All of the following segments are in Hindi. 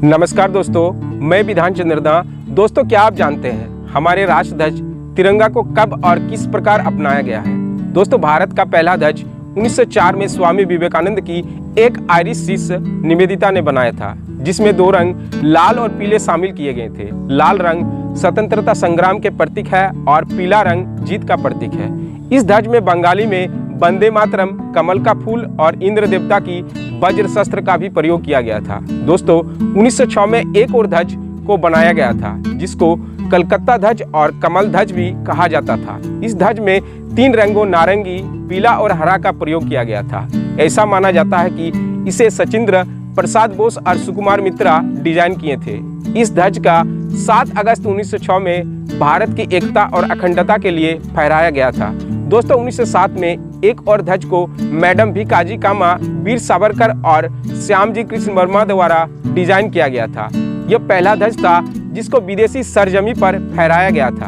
नमस्कार दोस्तों, मैं विधान चंद्रदा। दोस्तों, क्या आप जानते हैं हमारे राष्ट्र ध्वज तिरंगा को कब और किस प्रकार अपनाया गया है? दोस्तों, भारत का पहला ध्वज 1904 में स्वामी विवेकानंद की एक आयरिश शिष्य निवेदिता ने बनाया था, जिसमें दो रंग लाल और पीले शामिल किए गए थे। लाल रंग स्वतंत्रता संग्राम के प्रतीक है और पीला रंग जीत का प्रतीक है। इस ध्वज में बंगाली में वंदे मातरम, कमल का फूल और इंद्र देवता की वज्र शस्त्र का भी प्रयोग किया गया था। दोस्तों, 1906 में एक और ध्वज को बनाया गया था, जिसको कलकत्ता ध्वज और कमल ध्वज भी कहा जाता था। इस ध्वज में 3 रंगों नारंगी, पीला और हरा का प्रयोग किया गया था। ऐसा माना जाता है कि इसे सचिंद्र प्रसाद बोस और सुकुमार मित्रा डिजाइन किए थे। इस ध्वज का 7 अगस्त 1906 में भारत की एकता और अखंडता के लिए फहराया गया था। दोस्तों, 1907 में एक और ध्वज को मैडम भी काजी कामा, वीर सावरकर और श्यामजी कृष्ण वर्मा द्वारा डिजाइन किया गया था। यह पहला ध्वज था जिसको विदेशी सरजमी पर फहराया गया था।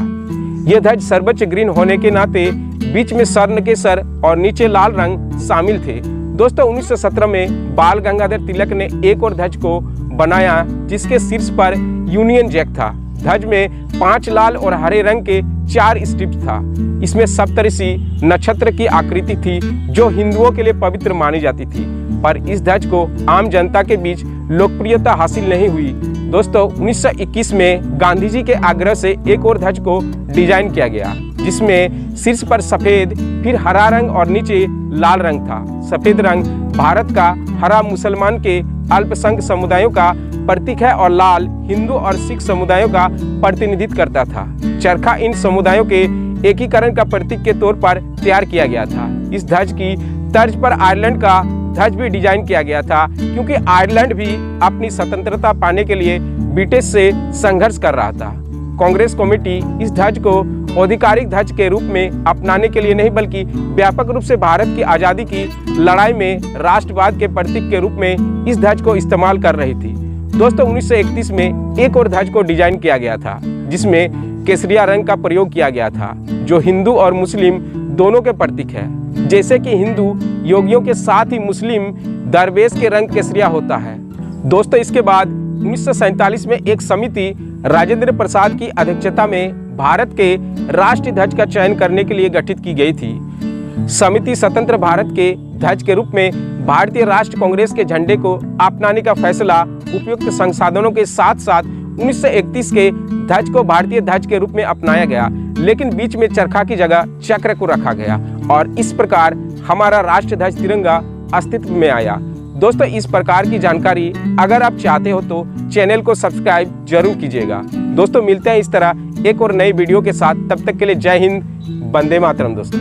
यह ध्वज सर्वोच्च ग्रीन होने के नाते बीच में स्वर्ण के सर और नीचे लाल रंग शामिल थे। दोस्तों, 1917 में बाल गंगाधर तिलक ने एक और ध्वज को बनाया, जिसके शीर्ष पर यूनियन जैक था। ध्वज में 5 लाल और हरे रंग के 4 स्ट्रिप्स था। इसमें सप्तऋषि नक्षत्र की आकृति थी, जो हिंदुओं के लिए पवित्र मानी जाती थी, पर इस ध्वज को आम जनता के बीच लोकप्रियता हासिल नहीं हुई। दोस्तों, 1921 में गांधी जी के आग्रह से एक और ध्वज को डिजाइन किया गया, जिसमें शीर्ष पर सफेद, फिर हरा रंग और नीचे लाल रंग था। सफेद रंग भारत का, हरा मुसलमान के अल्पसंख्यक समुदायों का प्रतीक है और लाल हिंदू और सिख समुदायों का प्रतिनिधित्व करता था। चरखा इन समुदायों के एकीकरण का प्रतीक के तौर पर तैयार किया गया था। इस ध्वज की तर्ज पर आयरलैंड का ध्वज भी डिजाइन किया गया था, क्योंकि आयरलैंड भी अपनी स्वतंत्रता पाने के लिए ब्रिटिश से संघर्ष कर रहा था। कांग्रेस कमेटी इस ध्वज को आधिकारिक ध्वज के रूप में अपनाने के लिए नहीं, बल्कि व्यापक रूप से भारत की आज़ादी की लड़ाई में राष्ट्रवाद के प्रतीक के रूप में इस ध्वज को इस्तेमाल कर रही थी। दोस्तों, 1931 में एक और ध्वज को डिजाइन किया गया था, जिसमें केसरिया रंग का प्रयोग किया गया था, जो हिंदू और मुस्लिम दोनों के प्रतीक है। जैसे कि हिंदू योगियों के साथ ही मुस्लिम दरवेश के रंग केसरिया होता है। दोस्तों, इसके बाद 1947 में एक समिति राजेंद्र प्रसाद की अध्यक्षता में भारत के राष्ट्रीय ध्वज का चयन करने के लिए गठित की गई थी। समिति स्वतंत्र भारत के ध्वज के रूप में भारतीय राष्ट्रीय कांग्रेस के झंडे को अपनाने का फैसला उपयुक्त संसाधनों के साथ साथ 1931 के ध्वज को भारतीय ध्वज के रूप में अपनाया गया, लेकिन बीच में चरखा की जगह चक्र को रखा गया और इस प्रकार हमारा राष्ट्रीय ध्वज तिरंगा अस्तित्व में आया। दोस्तों, इस प्रकार की जानकारी अगर आप चाहते हो तो चैनल को सब्सक्राइब जरूर कीजिएगा। दोस्तों, मिलते हैं इस तरह एक और नई वीडियो के साथ। तब तक के लिए जय हिंद, वंदे मातरम। दोस्तों।